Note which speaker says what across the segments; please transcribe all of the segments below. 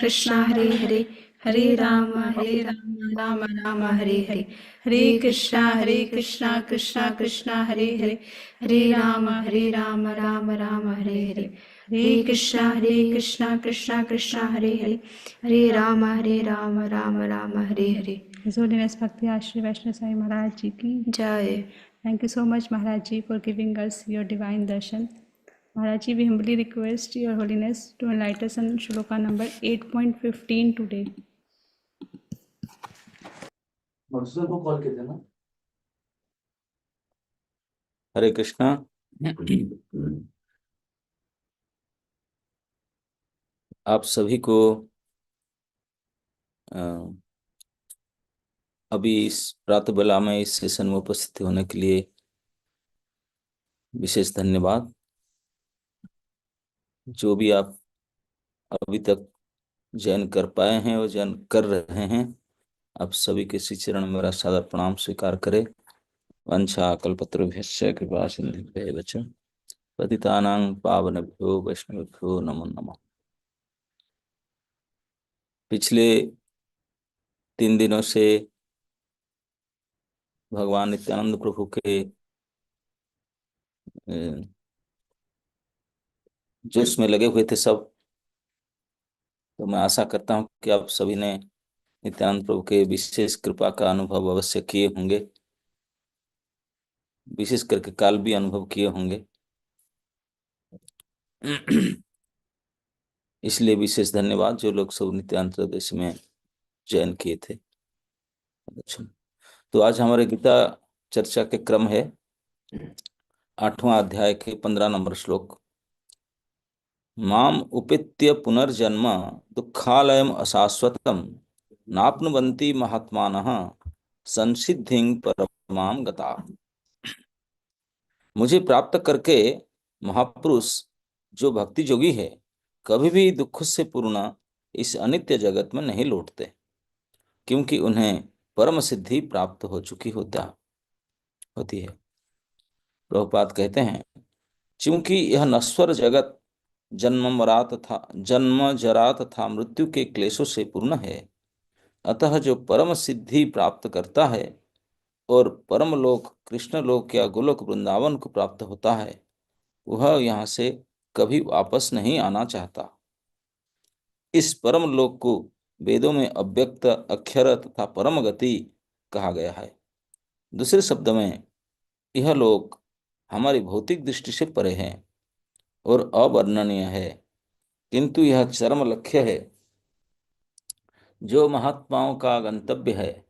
Speaker 1: कृष्णा हरे हरे, हरे राम राम राम हरे हरे, हरे कृष्णा कृष्णा कृष्णा हरे हरे, हरे राम राम राम हरे हरे, हरे कृष्णा कृष्णा कृष्णा हरे हरे, हरे राम राम राम हरे हरे।
Speaker 2: His Holiness Bhakti Ashri Vaishnav Sai Maharaj Ji ki
Speaker 1: जय।
Speaker 2: Thank you so much, Maharaj Ji, for giving us your divine darshan. Maharaj Ji, we humbly request Your Holiness to enlighten us on shloka number 8.15 today.
Speaker 3: Madhusudan को call किया ना।
Speaker 4: हरे कृष्णा। आप सभी को अभी इस प्रातः बेला में इस सेशन में उपस्थित होने के लिए विशेष धन्यवाद। जो भी आप अभी तक जॉइन कर पाए हैं और जॉइन कर रहे हैं, आप सभी के श्री चरण में मेरा सादर प्रणाम स्वीकार करें। वंशा कल्पतरुभ्यश्च कृपा सिन्धुभ्येव च पतितानां पावनेभ्यो वैष्णवेभ्यो नमो नमः। पिछले 3 दिनों से भगवान नित्यानंद प्रभु के जोश में लगे हुए थे सब। तो मैं आशा करता हूं कि आप सभी ने नित्यानंद प्रभु के विशेष कृपा का अनुभव अवश्य किए होंगे, विशेष करके काल भी अनुभव किए होंगे। इसलिए विशेष धन्यवाद जो लोग सब नित्यानंद देश में जॉइन किए थे। अच्छा, तो आज हमारे गीता चर्चा के क्रम है 8वां अध्याय के 15 नंबर श्लोक। माम उपेत्य पुनर्जन्म दुःखालयम अशाश्वतम नाप्नुवन्ति महात्मानः संसिद्धिं परमां गता। मुझे प्राप्त करके महापुरुष जो भक्ति जोगी है कभी भी दुख से पूर्ण इस अनित्य जगत में नहीं लौटते, क्योंकि उन्हें परम सिद्धि प्राप्त हो चुकी होती है। प्रभुपाद कहते हैं, क्योंकि यह नश्वर जगत जन्म जरा तथा मृत्यु के क्लेशों से पूर्ण है, अतः जो परम सिद्धि प्राप्त करता है और परम लोक कृष्ण लोक या गोलोक वृंदावन को प्राप्त होता है, वह यहाँ से कभी वापस नहीं आना चाहता। इस परम लोक को वेदों में अव्यक्त अक्षर तथा परम गति कहा गया है। दूसरे शब्द में यह लोक हमारी भौतिक दृष्टि से परे है और अवर्णनीय है, किंतु यह चरम लक्ष्य है जो महात्माओं का गंतव्य है।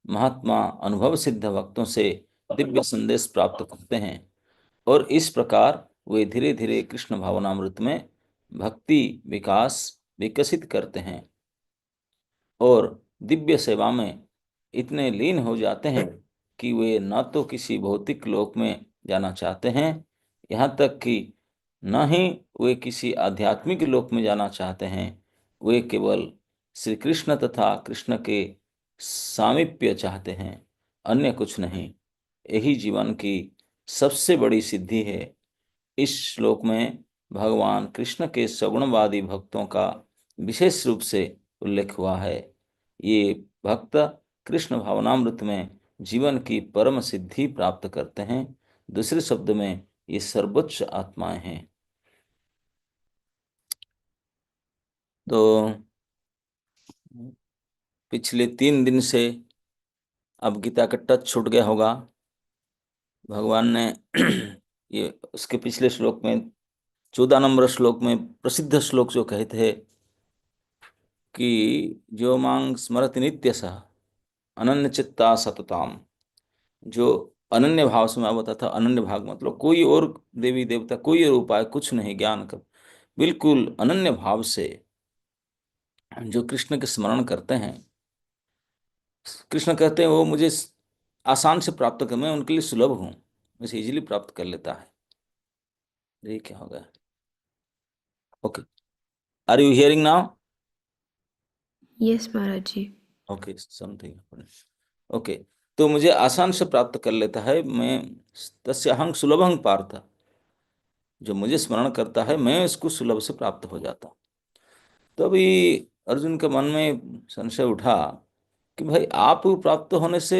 Speaker 4: महात्मा अनुभव सिद्ध भक्तों से दिव्य संदेश प्राप्त करते हैं और इस प्रकार वे धीरे धीरे कृष्ण भावनामृत में भक्ति विकास विकसित करते हैं और दिव्य सेवा में इतने लीन हो जाते हैं कि वे न तो किसी भौतिक लोक में जाना चाहते हैं, यहाँ तक कि न ही वे किसी आध्यात्मिक लोक में जाना चाहते हैं। वे केवल श्री कृष्ण तथा कृष्ण के सामीप्य चाहते हैं, अन्य कुछ नहीं। यही जीवन की सबसे बड़ी सिद्धि है। इस श्लोक में भगवान कृष्ण के सगुणवादी भक्तों का विशेष रूप से उल्लेख हुआ है। ये भक्त कृष्ण भावनामृत में जीवन की परम सिद्धि प्राप्त करते हैं। दूसरे शब्द में ये सर्वोच्च आत्माएं हैं। तो पिछले 3 दिन से अब गीता का टच छूट गया होगा। भगवान ने ये उसके पिछले श्लोक में 14 नंबर श्लोक में प्रसिद्ध श्लोक जो कहे थे कि जो मांग स्मरति नित्यसः अनन्य चित्ता सतताम, जो अनन्य भाव से मैं बता था। अनन्य भाव मतलब कोई और देवी देवता कोई और उपाय कुछ नहीं, ज्ञान का बिल्कुल अनन्य भाव से जो कृष्ण के स्मरण करते हैं। कृष्ण कहते हैं वो मुझे आसान से प्राप्त कर, मैं उनके लिए सुलभ हूँ, मुझे इजीली प्राप्त कर लेता है। ये क्या हो गया? Okay, are you hearing now?
Speaker 1: Yes Maharaj ji.
Speaker 4: Okay, something okay. तो मुझे आसान से प्राप्त कर लेता है, मैं तस्याहं सुलभं पार्थ, जो मुझे स्मरण करता है मैं इसको सुलभ से प्राप्त हो जाता हूँ। तो अभी अर्जुन के मन में संशय उठा कि भाई आप प्राप्त होने से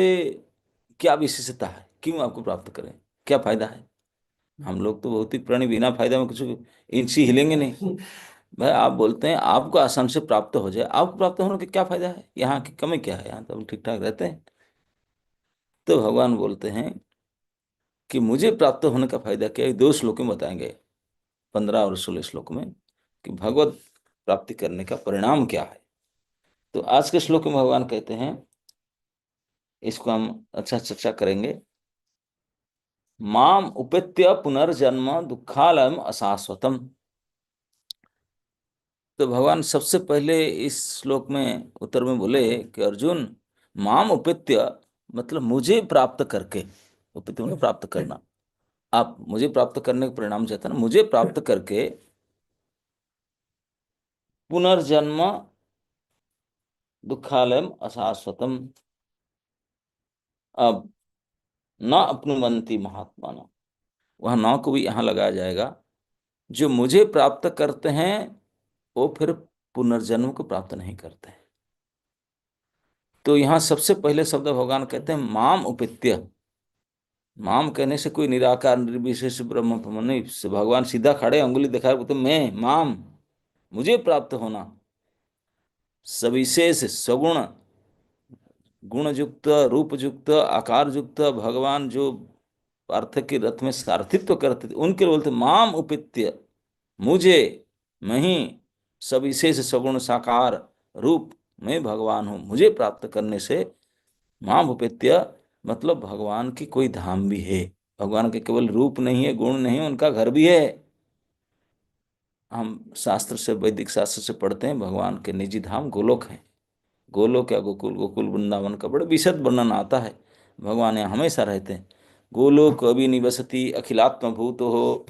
Speaker 4: क्या विशेषता है, क्यों आपको प्राप्त करें, क्या फायदा है। हम लोग तो भौतिक प्राणी, बिना फायदा में कुछ इंच ही हिलेंगे नहीं। भाई आप बोलते हैं आपको आसान से प्राप्त हो जाए, आपको प्राप्त होने का क्या फायदा है, यहाँ की कमी क्या है, यहाँ तो हम ठीक ठाक रहते हैं। तो भगवान बोलते हैं कि मुझे प्राप्त होने का फायदा क्या है, 2 श्लोक में बताएंगे, 15 और 16 श्लोक में, कि भगवत प्राप्ति करने का परिणाम क्या है। तो आज के श्लोक में भगवान कहते हैं, इसको हम अच्छा चर्चा करेंगे। माम उपेत्य पुनर्जन्म दुखालयम अशाश्वतम। तो भगवान सबसे पहले इस श्लोक में उत्तर में बोले कि अर्जुन, माम उपेत्य मतलब मुझे प्राप्त करके, उपेत्य मतलब प्राप्त करना, आप मुझे प्राप्त करने का परिणाम चाहते हैं ना, मुझे प्राप्त करके पुनर्जन्म दुखालयम अशाश्वतम, अब न अपनुवंती महात्मा, वह नौ को भी यहाँ लगाया जाएगा। जो मुझे प्राप्त करते हैं वो फिर पुनर्जन्म को प्राप्त नहीं करते हैं। तो यहाँ सबसे पहले शब्द भगवान कहते हैं माम उपेत्य। माम कहने से कोई निराकार निर्विशेष ब्रह्म नहीं, भगवान सीधा खड़े अंगुली दिखाए बोलते मैं माम, मुझे प्राप्त होना, सविशेष सगुण गुण युक्त रूप युक्त आकार युक्त भगवान जो पार्थ के रथ में सारथित्व करते थे, उनके बोलते माम उपेत्य, मुझे, मैं ही सविशेष सगुण साकार रूप में भगवान हूँ, मुझे प्राप्त करने से मां भूपेत्य मतलब भगवान की कोई धाम भी है। भगवान के केवल रूप नहीं है, गुण नहीं है, उनका घर भी है। हम शास्त्र से, वैदिक शास्त्र से पढ़ते हैं भगवान के निजी धाम गोलोक है। गोलोक या गोकुल, गोकुल वृंदावन का बड़े विशद वर्णन आता है। भगवान यहाँ हमेशा रहते हैं। गोलोक अभिनिवसति अखिलात्म भूत हो,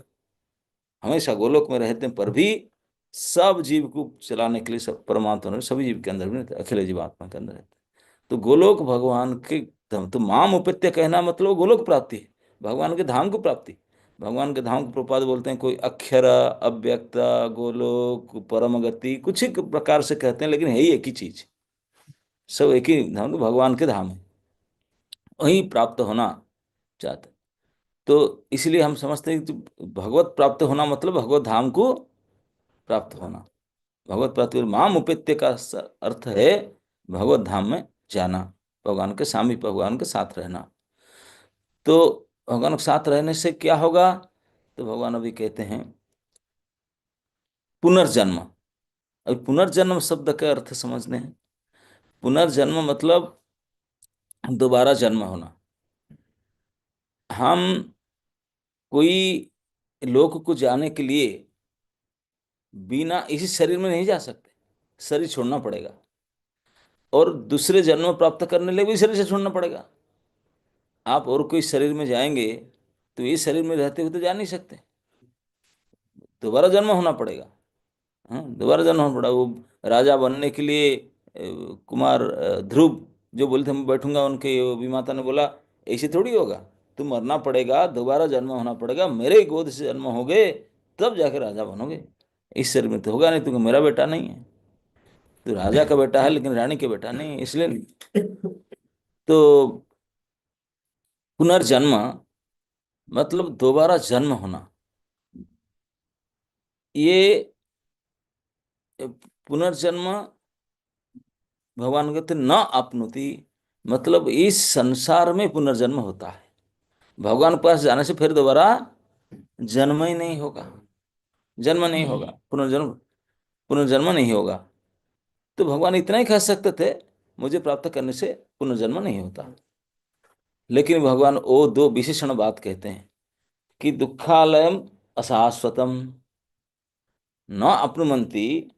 Speaker 4: हमेशा गोलोक में रहते हैं, पर भी सब जीव को चलाने के लिए, सब परमात्मा ने सभी जीव के अंदर भी रहते हैं, अखिल जीवात्मा के अंदर रहते हैं। तो गोलोक भगवान के धाम, तो माम उपेत्य कहना मतलब गोलोक प्राप्ति है, भगवान के धाम को प्राप्ति। भगवान के धाम को प्रपाद बोलते हैं, कोई अक्षर अव्यक्त गोलोक परम गति कुछ ही प्रकार से कहते हैं, लेकिन है ही एक ही चीज, सब एक ही धाम, तो भगवान के धाम है, वही प्राप्त होना चाहते हैं। तो इसलिए हम समझते हैं कि भगवत प्राप्त होना मतलब भगवत धाम को प्राप्त होना। भगवत प्राप्ति माम उपेत्य का अर्थ है भगवत धाम में जाना, भगवान के सामीप्य, भगवान के साथ रहना। तो भगवान के साथ रहने से क्या होगा, तो भगवान अभी कहते हैं पुनर्जन्म। अभी पुनर्जन्म शब्द का अर्थ समझने हैं। पुनर्जन्म मतलब दोबारा जन्म होना। हम कोई लोक को जाने के लिए बिना इसी शरीर में नहीं जा सकते, शरीर छोड़ना पड़ेगा, और दूसरे जन्म प्राप्त करने लिए भी शरीर से छोड़ना पड़ेगा। आप और कोई शरीर में जाएंगे तो ये शरीर में रहते हुए तो जा नहीं सकते, दोबारा जन्म होना पड़ेगा। हाँ, दोबारा जन्म होना पड़ा। वो राजा बनने के लिए कुमार ध्रुव जो बोले थे मैं बैठूंगा, उनके विमाता ने बोला ऐसे थोड़ी होगा, तुम मरना पड़ेगा, दोबारा जन्म होना पड़ेगा, मेरे गोद से जन्म हो गए तब जाके राजा बनोगे, इस शरीर में तो होगा नहीं, क्योंकि मेरा बेटा नहीं है। तो राजा का बेटा है लेकिन रानी के बेटा नहीं है, इसलिए नहीं। तो पुनर्जन्म मतलब दोबारा जन्म होना। ये पुनर्जन्म भगवान कहते न आपनुति, मतलब इस संसार में पुनर्जन्म होता है, भगवान के पास जाने से फिर दोबारा जन्म ही नहीं होगा, जन्म नहीं होगा, पुनर्जन्म, पुनर्जन्म नहीं होगा। तो भगवान इतना ही कह सकते थे मुझे प्राप्त करने से पुनर्जन्म नहीं होता, लेकिन भगवान वो दो विशेषण बात कहते हैं कि दुखालयम अशाश्वतम न अपनुमंति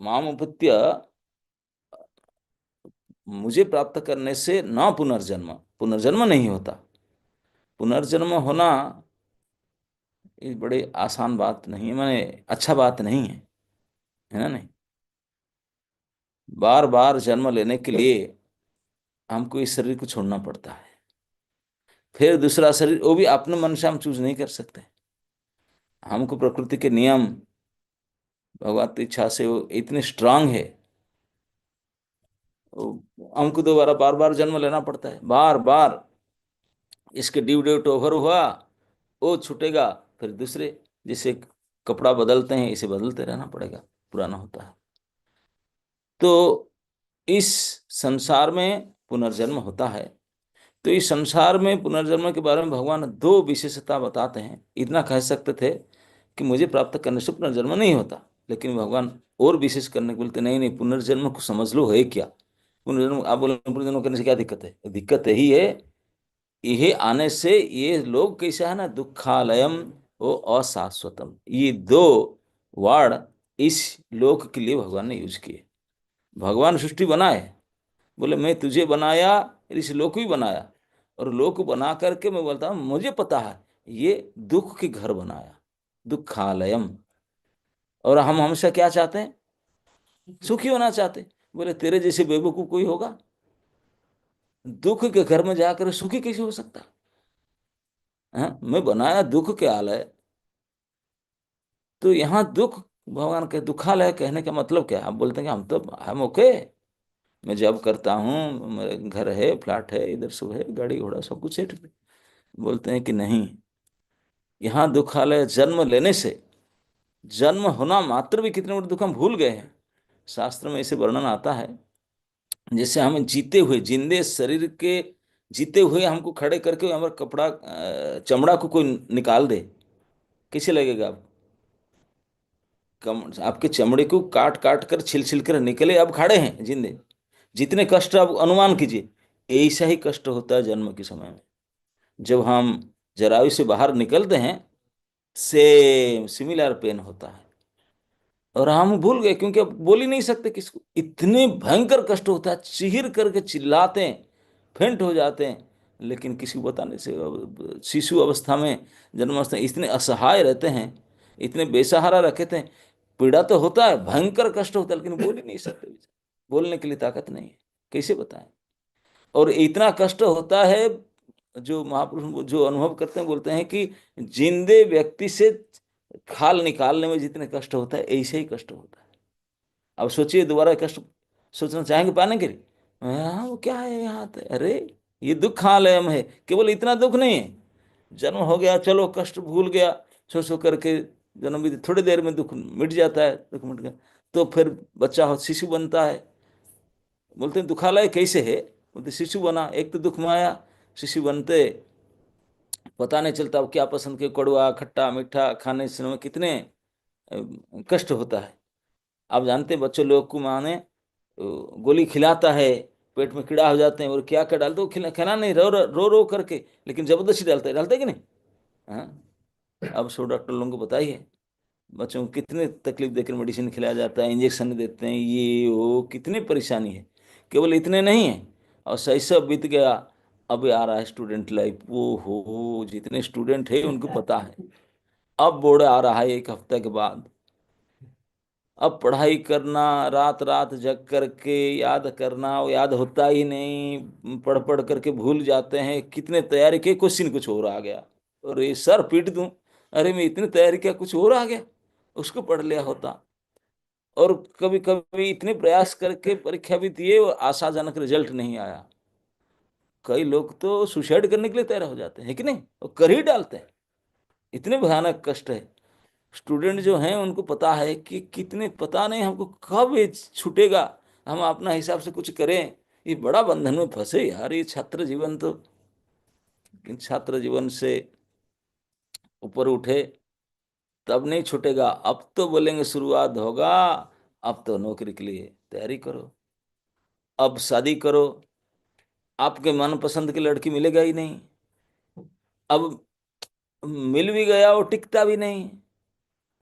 Speaker 4: माम उपत्य, मुझे प्राप्त करने से न पुनर्जन्म, पुनर्जन्म नहीं होता। पुनर्जन्म होना ये बड़ी आसान बात नहीं है, माने अच्छा बात नहीं है ना, नहीं। बार बार जन्म लेने के लिए हमको इस शरीर को छोड़ना पड़ता है, फिर दूसरा शरीर, वो भी अपने मन से हम चूज नहीं कर सकते। हमको प्रकृति के नियम भगवान की इच्छा से वो इतने स्ट्रांग है, हमको दोबारा बार बार जन्म लेना पड़ता है, बार बार। इसके ड्यू डेट ओवर हुआ, वो छूटेगा, फिर दूसरे, जैसे कपड़ा बदलते हैं इसे बदलते रहना पड़ेगा, पुराना होता है। तो इस संसार में पुनर्जन्म होता है। तो इस संसार में पुनर्जन्म के बारे में भगवान दो विशेषता बताते हैं। इतना कह सकते थे कि मुझे प्राप्त करने से पुनर्जन्म नहीं होता, लेकिन भगवान और विशेष करने को बोलते, नहीं नहीं, पुनर्जन्म को समझ लो है क्या। पुनर्जन्म, आप बोले पुनर्जन्म करने से क्या दिक्कत है? दिक्कत यही है, यह आने से ये लोग कैसा है ना, दुखालयम वो अशाश्वतम, ये दो वर्ड इस लोक के लिए भगवान ने यूज किए। भगवान सृष्टि बनाए, बोले मैं तुझे बनाया, इस लोक भी बनाया, और लोक बना करके मैं बोलता हूँ मुझे पता है ये दुख के घर बनाया, दुखालयम। और हम हमेशा क्या चाहते हैं? सुखी होना चाहते हैं। बोले तेरे जैसे बेवकूफ कोई होगा? दुख के घर में जाकर सुखी कैसे हो सकता है? मैं बनाया दुख के आलय। तो यहाँ दुख, भगवान के दुखालय कहने का मतलब क्या है? आप बोलते हैं कि हम ओके, मैं जॉब करता हूँ, मेरे घर है, फ्लैट है, इधर सब है, गाड़ी घोड़ा सब कुछ है, ठीक है। बोलते हैं कि नहीं, यहाँ दुखालय जन्म लेने से, जन्म होना मात्र भी कितने बड़े दुख हम भूल गए हैं। शास्त्र में ऐसे वर्णन आता है, जैसे हमें जीते हुए, जिंदे शरीर के जीते हुए हमको खड़े करके हमारा कपड़ा चमड़ा को कोई निकाल दे, कैसे लगेगा? आप आपके चमड़े को काट काट कर छिल छिल कर निकले, अब खड़े हैं जिंदे, जितने कष्ट आप अनुमान कीजिए, ऐसा ही कष्ट होता है जन्म के समय में। जब हम जरायु से बाहर निकलते हैं, सेम सिमिलर पेन होता है। और हम भूल गए, क्योंकि अब बोल ही नहीं सकते किसको, इतने भयंकर कष्ट होता है, चीर करके चिल्लाते हैं, फेंट हो जाते हैं, लेकिन किसी को बताने से, शिशु अवस्था में, जन्मावस्था में इतने असहाय रहते हैं, इतने बेसहारा रखते हैं। पीड़ा तो होता है, भयंकर कष्ट होता है, लेकिन बोल ही नहीं सकते, बोलने के लिए ताकत नहीं है, कैसे बताएं? और इतना कष्ट होता है, जो महापुरुष जो अनुभव करते हैं बोलते हैं कि जिंदे व्यक्ति से खाल निकालने में जितने कष्ट होता है, ऐसे ही कष्ट होता है। अब सोचिए, दोबारा कष्ट सोचना चाहेंगे पाने के लिए? हाँ, वो क्या है यहाँ तो, अरे ये दुख आलयम है, केवल इतना दुख नहीं है, जन्म हो गया चलो कष्ट भूल गया, सो करके जन्म भी थोड़ी देर में दुख मिट जाता है, दुख मिट गया तो फिर बच्चा हो, शिशु बनता है। बोलते हैं दुखालय कैसे है? बोलते शिशु बना, एक तो दुख में आया, शिशु बनते पता नहीं चलता अब क्या पसंद के, कड़वा खट्टा मीठा खाने से में कितने कष्ट होता है। आप जानते हैं बच्चों लोग को माँ ने गोली खिलाता है, पेट में कीड़ा हो जाते हैं, और क्या क्या डालते, वो खिला नहीं, रो रो रो रो करके, लेकिन जबरदस्ती डालते हैं कि नहीं? हाँ, अब सो डॉक्टर लोगों को बताइए, बच्चों को कितने तकलीफ देकर मेडिसिन खिलाया जाता है, इंजेक्शन देते हैं, ये वो कितनी परेशानी है। केवल इतने नहीं है, और शैशव बीत गया, अब आ रहा है स्टूडेंट लाइफ, वो हो जितने स्टूडेंट है उनको पता है। अब बोर्ड आ रहा है एक हफ्ते के बाद, अब पढ़ाई करना, रात रात जग करके याद करना, वो याद होता ही नहीं, पढ़ पढ़ करके भूल जाते हैं, कितने तैयारी के क्वेश्चन कुछ और आ गया, अरे सर पीट दूं, अरे मैं इतनी तैयारी किया कुछ और आ गया, उसको पढ़ लिया होता। और कभी कभी इतने प्रयास करके परीक्षा भी दिए और आशाजनक रिजल्ट नहीं आया, कई लोग तो सुसाइड करने के लिए तैयार हो जाते हैं, कि नहीं? और कर ही डालते हैं, इतने भयानक कष्ट है। स्टूडेंट जो हैं उनको पता है कि कितने, पता नहीं हमको कब ये छूटेगा, हम अपना हिसाब से कुछ करें, ये बड़ा बंधन में फंसे यार, ये छात्र जीवन तो। इन छात्र जीवन से ऊपर उठे तब नहीं छूटेगा, अब तो बोलेंगे शुरुआत होगा, अब तो नौकरी के लिए तैयारी करो, अब शादी करो, आपके मनपसंद की लड़की मिलेगा ही नहीं, अब मिल भी गया वो टिकता भी नहीं।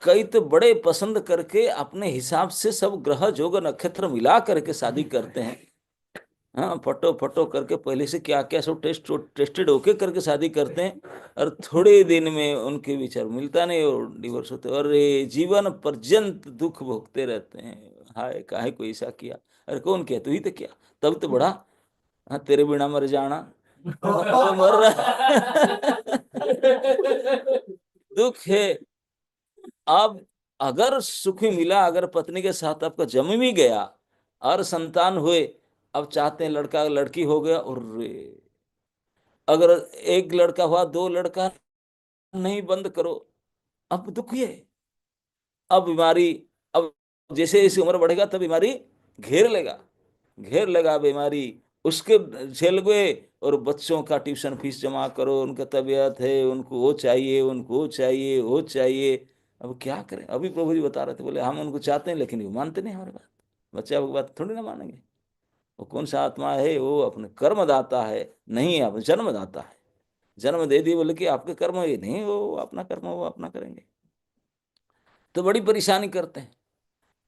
Speaker 4: कई तो बड़े पसंद करके अपने हिसाब से सब ग्रह जोग नक्षत्र मिला करके शादी करते हैं। हाँ, फटो फटो करके पहले से क्या क्या सब टेस्टेड होके करके शादी करते हैं, और थोड़े दिन में उनके विचार मिलता नहीं और डिवोर्स होते, और ये जीवन पर्यंत दुख भोगते रहते हैं, हाय काहे को ऐसा किया, अरे कौन किया, तू ही तो किया, तब तो बड़ा, हाँ तेरे बिना मर जाना, तो मर रहा दुख है। अब अगर सुख मिला, अगर पत्नी के साथ आपका जम भी गया और संतान हुए, अब चाहते हैं लड़का लड़की हो गया, और अगर एक लड़का हुआ, दो लड़का, नहीं, बंद करो। अब दुखी है, अब बीमारी, अब जैसे जैसे उम्र बढ़ेगा तब बीमारी घेर लेगा, घेर लेगा बीमारी, उसके झेल गए। और बच्चों का ट्यूशन फीस जमा करो, उनका तबीयत है, उनको वो चाहिए, उनको वो चाहिए, वो चाहिए। अब क्या करें? अभी प्रभु जी बता रहे थे, बोले हम उनको चाहते हैं लेकिन वो मानते नहीं हमारी बात। बच्चे आपकी बात थोड़ी ना मानेंगे। वो कौन सा आत्मा है? वो अपने कर्म दाता है, नहीं आप जन्म दाता है। जन्म दे दिए बोले कि आपके कर्म, ये नहीं, वो अपना कर्म वो अपना करेंगे। तो बड़ी परेशानी करते हैं।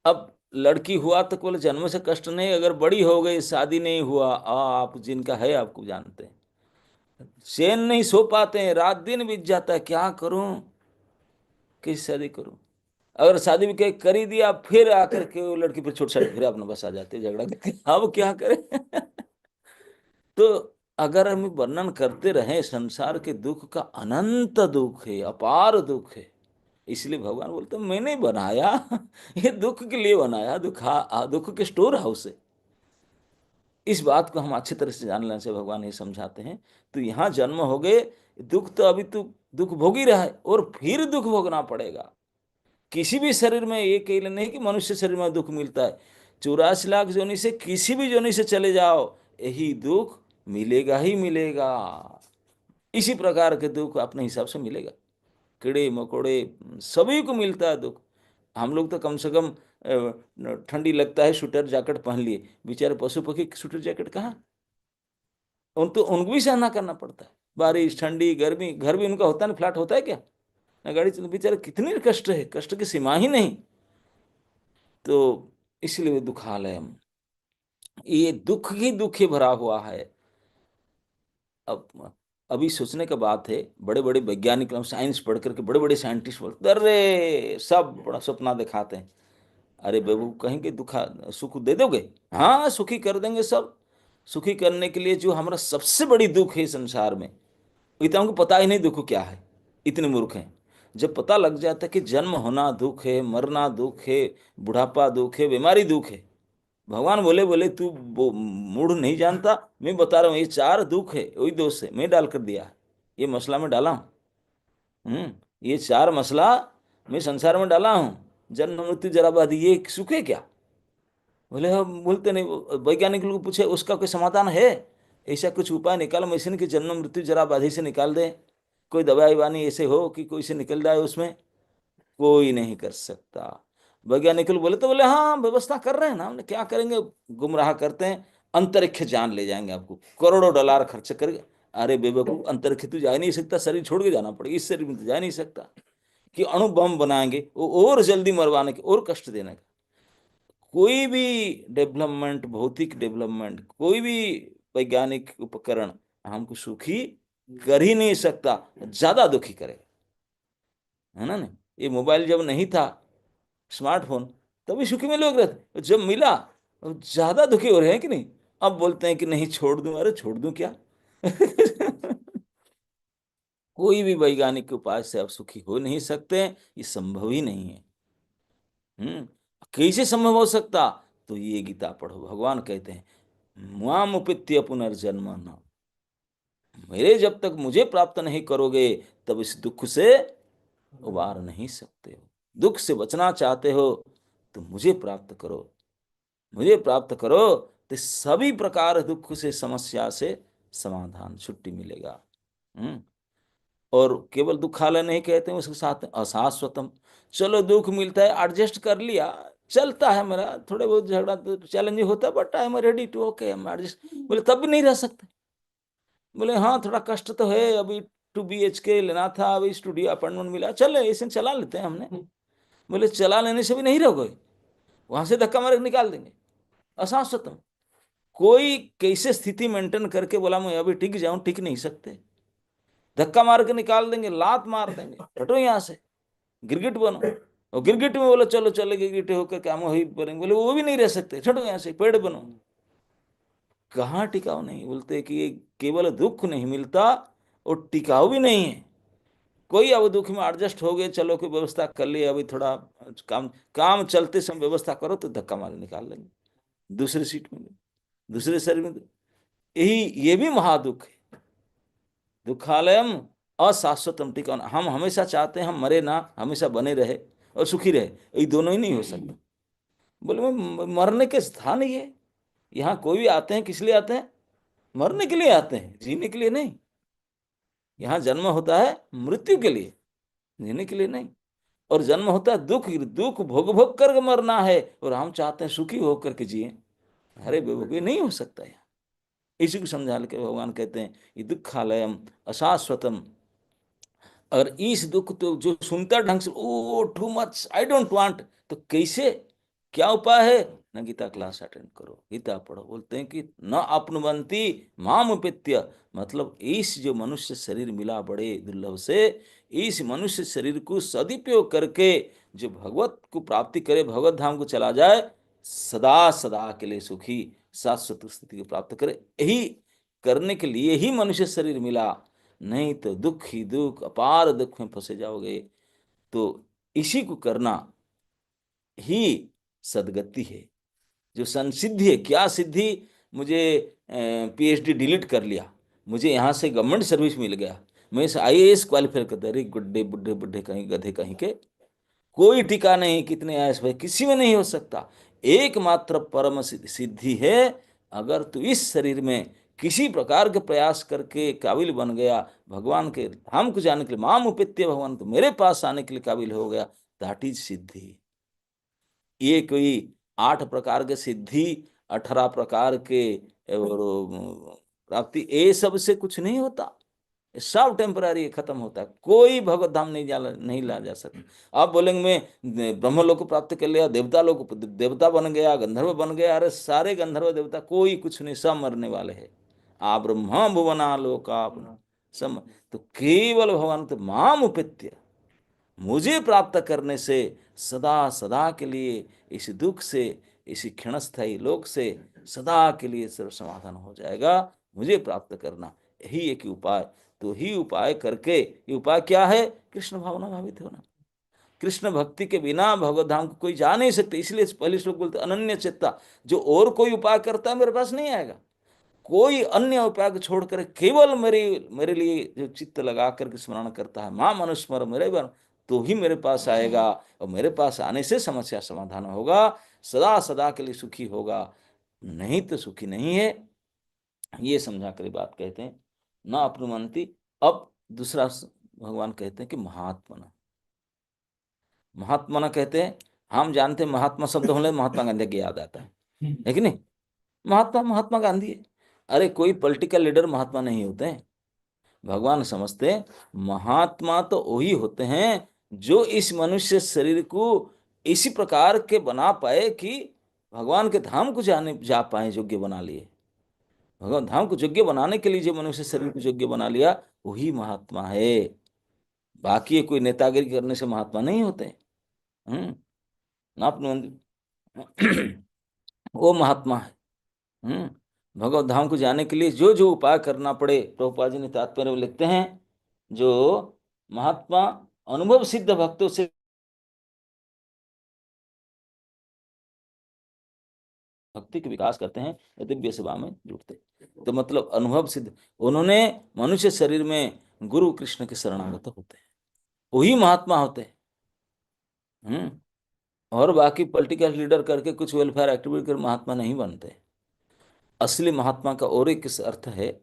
Speaker 4: अब लड़की हुआ तो केवल जन्म से कष्ट नहीं, अगर बड़ी हो गई, शादी नहीं हुआ, आप जिनका है आपको जानते हैं, चैन नहीं सो पाते हैं, रात दिन बीत जाता है, क्या करूं, किस शादी करूं। अगर शादी भी कर ही दिया, फिर आकर के वो लड़की पर छोट छाट फिर अपना बस आ जाते हैं, झगड़ा करके। अब क्या करें? तो अगर हम वर्णन करते रहे संसार के दुख का, अनंत दुख है, अपार दुख है। इसलिए भगवान बोलते हैं, मैंने बनाया, ये दुख के लिए बनाया, दुख के स्टोर हाउस है। इस बात को हम अच्छी तरह से जान लेने से भगवान ये समझाते हैं। तो यहाँ जन्म हो गए, दुख तो अभी तो दुख भोग ही रहा है, और फिर दुख भोगना पड़ेगा। किसी भी शरीर में, ये कह नहीं कि मनुष्य शरीर में दुख मिलता है, 84 लाख योनि से किसी भी योनि से चले जाओ, यही दुख मिलेगा ही मिलेगा। इसी प्रकार के दुख अपने हिसाब से मिलेगा। कीड़े मकोड़े सभी को मिलता है दुख। हम लोग तो कम से कम ठंडी लगता है स्वेटर जैकेट पहन लिए, बेचारे पशु पक्षी स्वेटर जैकेट कहाँ? उनको भी सहना करना पड़ता है, बारिश ठंडी गर्मी। घर भी उनका होता है ना, फ्लैट होता है क्या? ना गाड़ी चल, बेचारे कितनी कष्ट है, कष्ट की सीमा ही नहीं। तो इसलिए दुखालय हम, ये दुख ही दुख ही भरा हुआ है। अब अभी सोचने का बात है, बड़े बड़े वैज्ञानिक, हम साइंस पढ़ करके बड़े बड़े साइंटिस्ट बोलते, अरे सब बड़ा सपना दिखाते हैं। अरे बाबू, कहेंगे दुखा सुख दे दोगे? हाँ, सुखी कर देंगे सब। सुखी करने के लिए जो हमारा सबसे बड़ी दुख है संसार में, ये तो हमको पता ही नहीं दुख क्या है, इतने मूर्ख हैं। जब पता लग जाता है कि जन्म होना दुख है, मरना दुख है, बुढ़ापा दुख है, बीमारी दुख है, भगवान बोले बोले तू मूढ़ नहीं जानता, मैं बता रहा हूँ, ये चार दुख है, वही दोष है, मैं डाल कर दिया है, ये मसला में डाला हूँ। ये चार मसला मैं संसार में डाला हूँ, जन्म मृत्यु जरा व्याधि, ये सुख है क्या? बोले हम बोलते नहीं। वैज्ञानिक लोग पूछे उसका कोई समाधान है? ऐसा कुछ उपाय निकालो मशीन की, जन्म मृत्यु जरा व्याधि से निकाल दे, कोई दवाई वानी ऐसे हो कि कोई से निकल जाए उसमें? कोई नहीं कर सकता। वैज्ञानिक लोग बोले तो बोले हाँ, व्यवस्था कर रहे हैं ना, हमने क्या करेंगे, गुमराह करते हैं, अंतरिक्ष जान ले जाएंगे आपको, करोड़ों डॉलर खर्च करके। अरे बेवकूफ, अंतरिक्ष तो जा ही नहीं सकता, शरीर छोड़ के जाना पड़ेगा, इस शरीर में तो जा नहीं सकता। कि अणु बम बनाएंगे वो, और जल्दी मरवाने के, और कष्ट देने का। कोई भी डेवलपमेंट, भौतिक डेवलपमेंट, कोई भी वैज्ञानिक उपकरण हमको सुखी कर ही नहीं सकता, ज्यादा दुखी करेगा, है ना? नहीं, ये मोबाइल जब नहीं था, स्मार्टफोन, तभी सुखी में लोग रहते, जब मिला अब ज्यादा दुखी हो रहे हैं कि नहीं। अब बोलते हैं कि नहीं छोड़ दूं, अरे छोड़ दूं क्या? कोई भी वैज्ञानिक के उपाय से आप सुखी हो नहीं सकते, ये संभव ही नहीं है। कैसे संभव हो सकता? तो ये गीता पढ़ो, भगवान कहते हैं, माम उपित्य पुनर्जन्म न, मेरे जब तक मुझे प्राप्त नहीं करोगे, तब इस दुख से उबार नहीं सकते हो। दुख से बचना चाहते हो तो मुझे प्राप्त करो, मुझे प्राप्त करो, तो सभी प्रकार दुख से, समस्या से समाधान, छुट्टी मिलेगा। हम्म और केवल दुखालय नहीं कहते हैं, उसके साथ अशाश्वतम। चलो दुख मिलता है, एडजस्ट कर लिया, चलता है मेरा, थोड़े बहुत झगड़ा तो चैलेंजिंग होता है, but I am ready to, okay हम एडजस्ट। बोले तब भी नहीं रह सकते? बोले हाँ, थोड़ा कष्ट तो है, अभी 2 BHK लेना था, अभी स्टूडियो अपार्टमेंट मिला, चले ऐसे चला लेते हैं हमने। बोले चला लेने से भी नहीं रहोगे, वहां से धक्का मार के निकाल देंगे। अशाश्वतम, कोई कैसे स्थिति मेंटेन करके बोला मैं अभी टिक जाऊं, टिक नहीं सकते, धक्का मार के निकाल देंगे, लात मार देंगे, हटो यहाँ से, गिरगिट बनो। और गिरगिट में बोलो चलो चले, गिरगिट होकर काम हो ही पड़ेंगे, बोले वो भी नहीं रह सकते, छठो यहाँ से, पेड़ बनो। कहाँ टिकाऊ नहीं, बोलते कि ये केवल दुख नहीं मिलता और टिकाऊ भी नहीं है। कोई अब दुख में एडजस्ट हो गए, चलो कोई व्यवस्था कर ली, अभी थोड़ा काम काम चलते समय व्यवस्था करो तो धक्का मार निकाल लेंगे दूसरी सीट में, दूसरे शरीर में। यही ये भी महादुख है। दुखालयम अशाश्वतम टिकाना, हम हमेशा चाहते हैं हम मरे ना, हमेशा बने रहे और सुखी रहे, ये दोनों ही नहीं हो सकता। बोले मैं मरने के स्थान ही है। यहाँ कोई भी आते हैं किस लिए आते हैं? मरने के लिए आते हैं, जीने के लिए नहीं। यहाँ जन्म होता है मृत्यु के लिए, जीने के लिए नहीं। और जन्म होता है दुख, दुख भोग भोग करके मरना है, और हम चाहते हैं सुखी होकर के जिए। अरे बेवकूफी, नहीं हो सकता है। इसी को समझा के भगवान कहते हैं ये दुखालयम अशाश्वतम। अगर इस दुख तो जो सुनता ढंग से, oh too much, I don't want, तो कैसे, क्या उपाय है? न गीता क्लास अटेंड करो, गीता पढ़ो। बोलते हैं कि न अपनुवंती माम उपेत्य, मतलब इस जो मनुष्य शरीर मिला बड़े दुर्लभ से, इस मनुष्य शरीर को सदुपयोग करके जो भगवत को प्राप्ति करे, भगवत धाम को चला जाए, सदा सदा के लिए सुखी शाश्वत स्थिति को प्राप्त करे, यही करने के लिए ही मनुष्य शरीर मिला। नहीं तो दुख ही दुख, अपार दुख में फंसे जाओगे। तो इसी को करना ही सदगति है, जो संसिद्धि है। क्या सिद्धि? मुझे पीएचडी डिलीट कर लिया, मुझे यहाँ से गवर्नमेंट सर्विस मिल गया, मैं इस आईएएस क्वालिफाई कर दिया। अरे गुड्डे बुड्ढे बुड्ढे कहीं गधे कहीं के, कोई टिका नहीं, कितने आयस भाई, किसी में नहीं हो सकता। एकमात्र परम सिद्धि है, अगर तू इस शरीर में किसी प्रकार के प्रयास करके काबिल बन गया, भगवान के धाम को जाने के लिए, माम उपेत्य, भगवान तो मेरे पास आने के लिए काबिल हो गया, दैट इज सिद्धि। ये कोई 8 प्रकार के सिद्धि, 18 प्रकार के प्राप्ति, ये सब से कुछ नहीं होता। सब टेम्पररी खत्म होता है। कोई भगवत धाम नहीं ला जा सकता। आप बोलेंगे मैं ब्रह्मलोक को प्राप्त कर लिया, देवता लोक, देवता बन गया, गंधर्व बन गया, अरे सारे गंधर्व देवता कोई कुछ नहीं, सब मरने वाले हैं। आ ब्रह्म भुवना लोका सब, तो केवल भगवान तो माम उपेत्य, मुझे प्राप्त करने से सदा सदा के लिए इस दुख से, इसी क्षणस्थायी लोक से सदा के लिए सर्व समाधान हो जाएगा। मुझे प्राप्त करना, यही एक उपाय। तो ही उपाय करके, ये उपाय क्या है? कृष्ण भावना भावित होना। कृष्ण भक्ति के बिना भगवत धाम को कोई जा नहीं सकते। इसलिए पहले श्लोक बोलते अनन्य चित्ता, जो और कोई उपाय करता है मेरे पास नहीं आएगा। कोई अन्य उपाय को छोड़कर केवल मेरे लिए जो चित्त लगा करके स्मरण करता है, मां मनुस्मर मेरे बन, तो ही मेरे पास आएगा, और मेरे पास आने से समस्या समाधान होगा, सदा सदा के लिए सुखी होगा, नहीं तो सुखी नहीं है। ये समझा कर बात कहते हैं ना अपनुमंती। अब दूसरा भगवान कहते हैं कि महात्मा, महात्मा कहते हैं, हम जानते हैं महात्मा शब्द होने महात्मा गांधी की याद आता है कि नहीं? महात्मा महात्मा गांधी है। अरे कोई पॉलिटिकल लीडर महात्मा नहीं होते हैं। भगवान समझते हैं महात्मा तो वही होते हैं जो इस मनुष्य शरीर को इसी प्रकार के बना पाए कि भगवान के धाम को जा पाए, योग्य बना लिए। भगवान धाम को योग्य बनाने के लिए जो मनुष्य शरीर को योग्य बना लिया, वही महात्मा है। बाकी कोई नेतागिरी करने से महात्मा नहीं होते। ना अपने वो महात्मा है। भगवत धाम को जाने के लिए जो जो उपाय करना पड़े, प्रभुपाद जी ने तात्पर्य में लिखते हैं, जो महात्मा अनुभव सिद्ध भक्तों से भक्ति के विकास करते हैं, दिव्य सेवा में जुटते। तो मतलब अनुभव सिद्ध, उन्होंने मनुष्य शरीर में गुरु कृष्ण के शरणागत होते हैं, वही महात्मा होते हैं। और बाकी पॉलिटिकल लीडर करके कुछ वेलफेयर एक्टिविटी कर महात्मा नहीं बनते। असली महात्मा का और एक अर्थ है,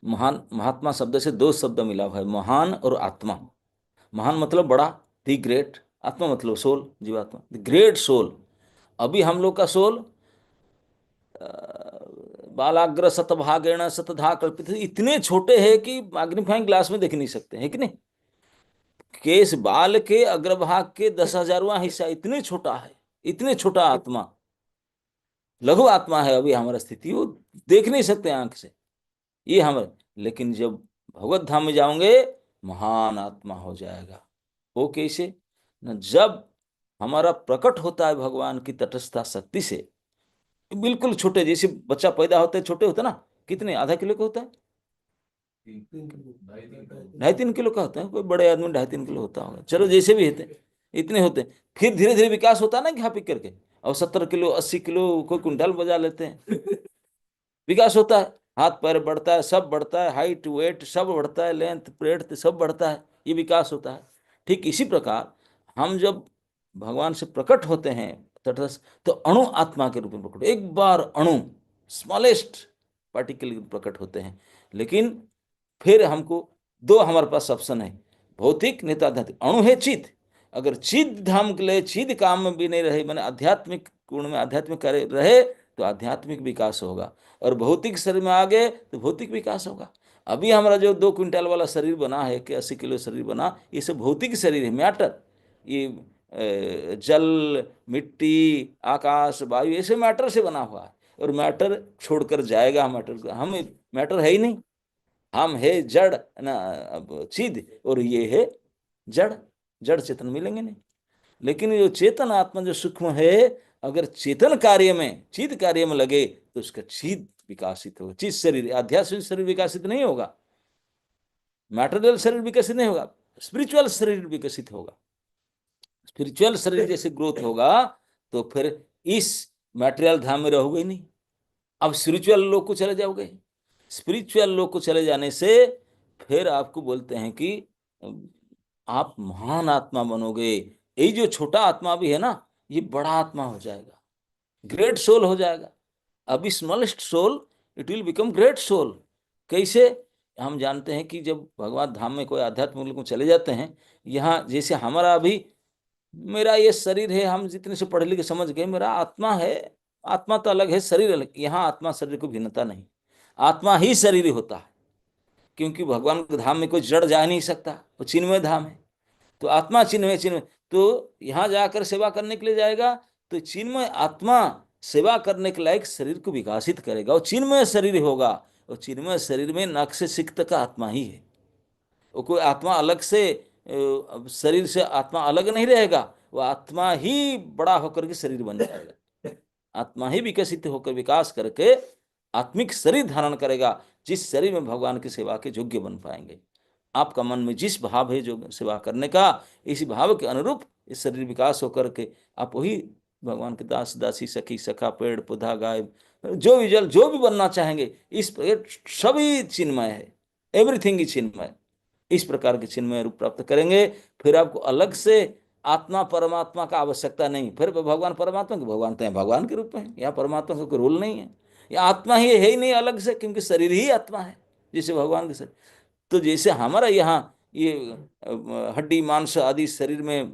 Speaker 4: महान, महात्मा शब्द से 2 शब्द मिला हुआ है, महान और आत्मा। महान मतलब बड़ा, दी ग्रेट, आत्मा मतलब सोल, जीवात्मा, द ग्रेट सोल। अभी हम लोग का सोल बालाग्र शतभागेण शतधा कल्पित, इतने छोटे हैं कि मैग्नीफाइंग ग्लास में देख नहीं सकते हैं कि नहीं। केस बाल के अग्रभाग के 10,000वां हिस्सा, इतने छोटा है, इतने छोटा आत्मा, लघु आत्मा है अभी हमारा स्थिति, वो देख नहीं सकते आंख से ये हमारे। लेकिन जब भगवत धाम में जाओगे, महान आत्मा हो जाएगा। वो कैसे? न जब हमारा प्रकट होता है भगवान की तटस्थता शक्ति से, बिल्कुल छोटे, जैसे बच्चा पैदा होता है छोटे होता है ना, कितने, आधा किलो का होता है, 2.5-3 किलो का होता है, कोई बड़े आदमी 2.5-3 किलो होता होगा, चलो जैसे भी होते हैं, इतने होते हैं। फिर धीरे धीरे विकास होता है ना, खा पी करके, और 70 किलो 80 किलो कोई कुंटल बजा लेते हैं। विकास होता है, हाथ पैर बढ़ता है, सब बढ़ता है, हाइट वेट सब बढ़ता है, लेंथ ब्रेड्थ सब बढ़ता है, ये विकास होता है। ठीक इसी प्रकार हम जब भगवान से प्रकट होते हैं तटस्थ, तो अणु आत्मा के रूप में प्रकट, एक बार अणु स्मॉलेस्ट पार्टिकल प्रकट होते हैं। लेकिन फिर हमको दो हमारे पास ऑप्शन है, भौतिक नहीं तो आध्यात्मिक। अणु है चित, अगर चित धाम के लिए चित काम में भी नहीं रहे, मैंने आध्यात्मिक गुण में आध्यात्मिक कार्य रहे, तो आध्यात्मिक विकास होगा, और भौतिक शरीर में आ गए तो भौतिक विकास होगा। अभी हमारा जो 2 क्विंटल वाला शरीर बना है कि 80 किलो शरीर बना, ये सब भौतिक शरीर है, मैटर। ये जल मिट्टी आकाश वायु ऐसे मैटर से बना हुआ है, और मैटर छोड़कर जाएगा, मैटर हम मैटर है ही नहीं, हम है जड़ ना, अब चिद, और ये है जड़, जड़ चेतन मिलेंगे नहीं। लेकिन जो चेतन आत्मा जो सूक्ष्म है, अगर चेतन कार्य में चिद कार्य में लगे तो उसका चिद विकासित होगा। चिद शरीर, आध्यात्मिक शरीर विकासित नहीं होगा, मैटेरियल शरीर विकसित नहीं होगा, स्पिरिचुअल शरीर विकसित होगा। स्पिरिचुअल शरीर जैसे ग्रोथ होगा तो फिर इस मैटेरियल धाम में रहोगे ही नहीं, अब स्पिरिचुअल लोग को चले जाओगे। स्पिरिचुअल लोग को चले जाने से फिर आपको बोलते हैं कि आप महान आत्मा बनोगे। यही जो छोटा आत्मा भी है ना, ये बड़ा आत्मा हो जाएगा, ग्रेट सोल हो जाएगा। अभी smallest soul, it will become great soul. कैसे? हम जानते हैं कि जब भगवान धाम में कोई आध्यात्मिक मुल्क में चले जाते हैं, यहाँ जैसे हमारा अभी मेरा ये शरीर है, हम जितने से पढ़े लिखे समझ गए मेरा आत्मा है, आत्मा तो अलग है, शरीर अलग। यहाँ आत्मा शरीर को भिन्नता नहीं, आत्मा ही शरीर होता है, क्योंकि भगवान के धाम में कोई जड़ जा नहीं सकता, वो चिन्मय धाम है। तो आत्मा चिन्मय, चिन्मय तो यहाँ जाकर सेवा करने के लिए जाएगा, तो चिन्मय आत्मा सेवा करने के लायक शरीर को विकासित करेगा, वो चिन्मय शरीर होगा। और चिन्मय शरीर में नख से सिक्त का आत्मा ही है, वो कोई आत्मा अलग से शरीर से आत्मा अलग नहीं रहेगा, वो आत्मा ही बड़ा होकर के शरीर बन जाएगा, आत्मा ही विकसित होकर विकास करके आत्मिक शरीर धारण करेगा, जिस शरीर में भगवान की सेवा के योग्य बन पाएंगे। आपका मन में जिस भाव है जो सेवा करने का, इसी भाव के अनुरूप इस शरीर विकास होकर के आप वही भगवान के दास दासी सखी सखा पेड़ पौधा गाय जो भी जल जो भी बनना चाहेंगे, इस सभी चिन्मय है, एवरीथिंग इज चिन्मय। इस प्रकार के चिन्मय रूप प्राप्त करेंगे, फिर आपको अलग से आत्मा परमात्मा का आवश्यकता नहीं। फिर भगवान परमात्मा के भगवान तो भगवान के रूप में, यहाँ परमात्मा का कोई रोल नहीं है, ये आत्मा ही है ही नहीं अलग से, क्योंकि शरीर ही आत्मा है जैसे भगवान के शरीर। तो जैसे हमारा यहाँ ये हड्डी मांस आदि शरीर में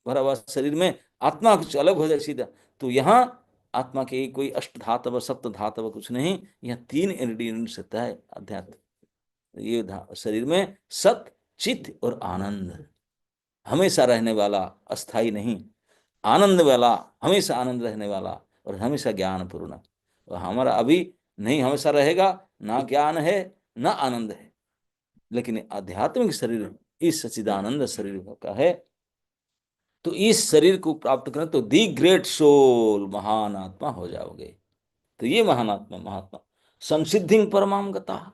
Speaker 4: भरा हुआ शरीर में आत्मा कुछ अलग हो जाए सीधा, तो यहाँ आत्मा के कोई अष्ट धातव सप्त धातव कुछ नहीं, यहाँ 3 इंग्रेडिएंट्स होता है अध्यात्म। ये शरीर में सत चित और आनंद, हमेशा रहने वाला, अस्थाई नहीं, आनंद वाला, हमेशा आनंद रहने वाला, और हमेशा ज्ञान पूर्ण। और हमारा अभी नहीं हमेशा रहेगा, ना ज्ञान है ना आनंद है, लेकिन आध्यात्मिक शरीर इस सच्चिदानंद शरीर का है। तो इस शरीर को प्राप्त करें तो दी ग्रेट सोल, महान आत्मा हो जाओगे। तो ये महान आत्मा महात्मा संसिद्धि परमाम गता।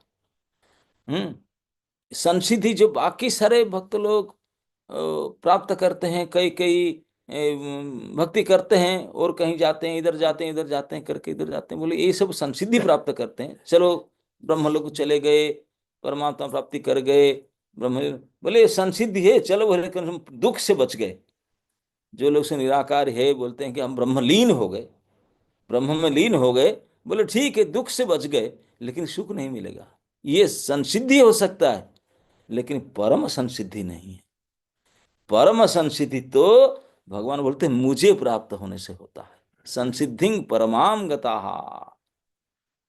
Speaker 4: संसिद्धि जो बाकी सारे भक्त लोग प्राप्त करते हैं, कई कई भक्ति करते हैं और कहीं जाते हैं, इधर जाते हैं, इधर जाते हैं करके इधर जाते हैं, बोले ये सब संसिद्धि प्राप्त करते हैं, चलो ब्रह्मलोक चले गए, परमात्मा प्राप्ति कर गए, ब्रह्म बोले संसिद्धि है, चलो बोले हम दुख से बच गए। जो लोग से निराकार है बोलते हैं कि हम ब्रह्मलीन हो गए, ब्रह्म में लीन हो गए, बोले ठीक है दुख से बच गए, लेकिन सुख नहीं मिलेगा। ये संसिद्धि हो सकता है, लेकिन परम संसिद्धि नहीं है। परम संसिद्धि तो भगवान बोलते हैं मुझे प्राप्त होने से होता है। संसिद्धि परमाम गताहा,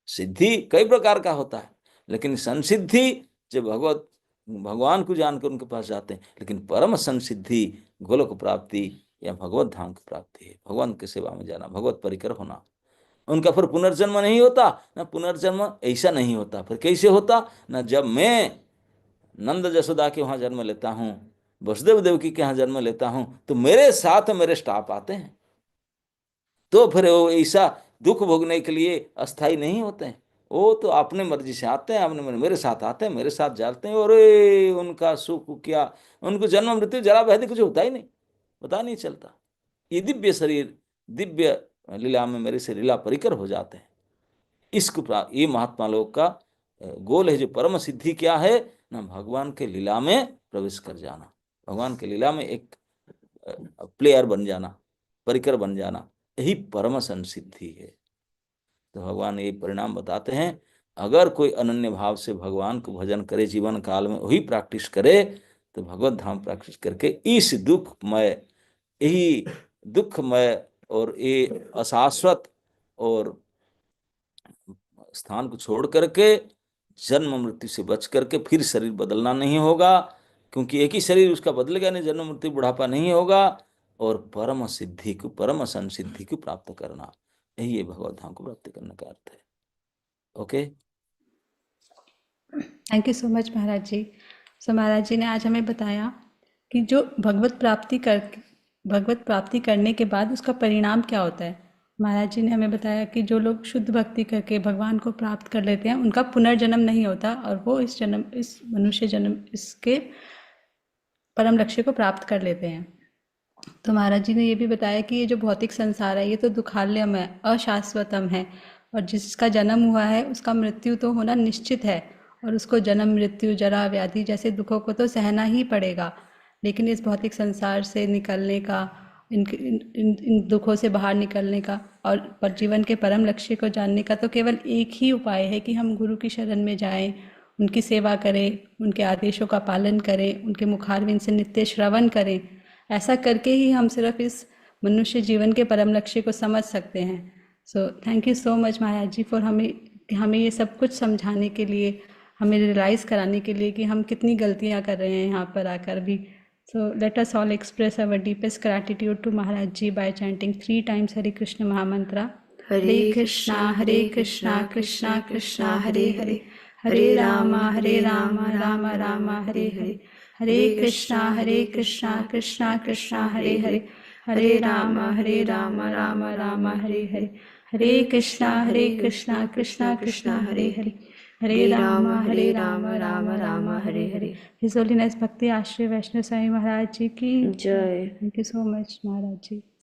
Speaker 4: सिद्धि कई प्रकार का होता है, लेकिन संसिद्धि जब भगवान को जानकर उनके पास जाते हैं, लेकिन परम संसिद्धि गोलोक प्राप्ति या भगवत धाम की प्राप्ति है, भगवान की सेवा में जाना, भगवत परिकर होना। उनका फिर पुनर्जन्म नहीं होता, ना पुनर्जन्म ऐसा नहीं होता, फिर कैसे होता ना, जब मैं नंद जसोदा के वहां जन्म लेता हूं, वसुदेव देवकी के यहाँ जन्म लेता हूं, तो मेरे साथ मेरे स्टाफ आते हैं, तो फिर वो ऐसा दुख भोगने के लिए अस्थाई नहीं होते हैं, वो तो अपने मर्जी से आते हैं, अपने मेरे साथ आते हैं, मेरे साथ जाते हैं, और उनका सुख क्या, उनको जन्म मृत्यु जरा व्याधि कुछ होता ही नहीं, पता नहीं चलता। ये दिव्य शरीर, दिव्य लीला में मेरे से लीला परिकर हो जाते हैं। इसको ये महात्मा लोग का गोल है। जो परम सिद्धि क्या है ना, भगवान के लीला में प्रवेश कर जाना, भगवान के लीला में एक प्लेयर बन जाना, परिकर बन जाना, यही परम संसिद्धि है। तो भगवान ये परिणाम बताते हैं, अगर कोई अनन्य भाव से भगवान को भजन करे, जीवन काल में वही प्रैक्टिस करे, तो भगवत धाम प्रैक्टिस करके इस दुखमय, यही दुखमय और ये अशाश्वत और स्थान को छोड़ करके, जन्म मृत्यु से बच करके, फिर शरीर बदलना नहीं होगा, क्योंकि एक ही शरीर उसका बदलेगा नहीं, जन्म मृत्यु बुढ़ापा नहीं होगा, और परम सिद्धि को, परम संसिद्धि को प्राप्त करना, यही है भगवत धाम को प्राप्त करने का अर्थ है। Okay,
Speaker 2: thank you so much Maharaj ji. So Maharaj ji ने आज हमें बताया कि जो भगवत प्राप्ति करने के बाद उसका परिणाम क्या होता है। महाराज जी ने हमें बताया कि जो लोग शुद्ध भक्ति करके भगवान को प्राप्त कर लेते हैं, उनका पुनर्जन्म नहीं होता, और वो इस मनुष्य जन्म, इसके परम लक्ष्य को प्राप्त कर लेते हैं। तो महाराज जी ने ये भी बताया कि ये जो भौतिक संसार है, ये तो दुखालयम है, अशाश्वतम है, और जिसका जन्म हुआ है उसका मृत्यु तो होना निश्चित है, और उसको जन्म मृत्यु जरा व्याधि जैसे दुखों को तो सहना ही पड़ेगा। लेकिन इस भौतिक संसार से निकलने का, इन दुखों से बाहर निकलने का और पर जीवन के परम लक्ष्य को जानने का तो केवल एक ही उपाय है कि हम गुरु की शरण में जाएं, उनकी सेवा करें, उनके आदेशों का पालन करें, उनके मुखारविंद से नित्य श्रवण करें। ऐसा करके ही हम सिर्फ इस मनुष्य जीवन के परम लक्ष्य को समझ सकते हैं। So thank you so much Maharaj ji for हमें ये सब कुछ समझाने के लिए, हमें रियलाइज़ कराने के लिए कि हम कितनी गलतियां कर रहे हैं यहाँ पर आकर भी। So let us all express our deepest gratitude to Maharaj ji by chanting 3 times Hare Krishna Mahamantra.
Speaker 1: Hare Krishna Krishna Krishna Hare Hare, Hare Ram Ram Ram Hare Hare, Hare Krishna Krishna Krishna Hare Hare, Hare Ram Ram Ram Hare Hare, Hare Krishna Krishna Krishna Hare Hare, Hare Ram Ram Ram Hare Hare.
Speaker 2: His holiness Bhakti Ashraya Vaishnava Swami Maharaj ji की
Speaker 1: जय।
Speaker 2: Thank you so much Maharaj ji.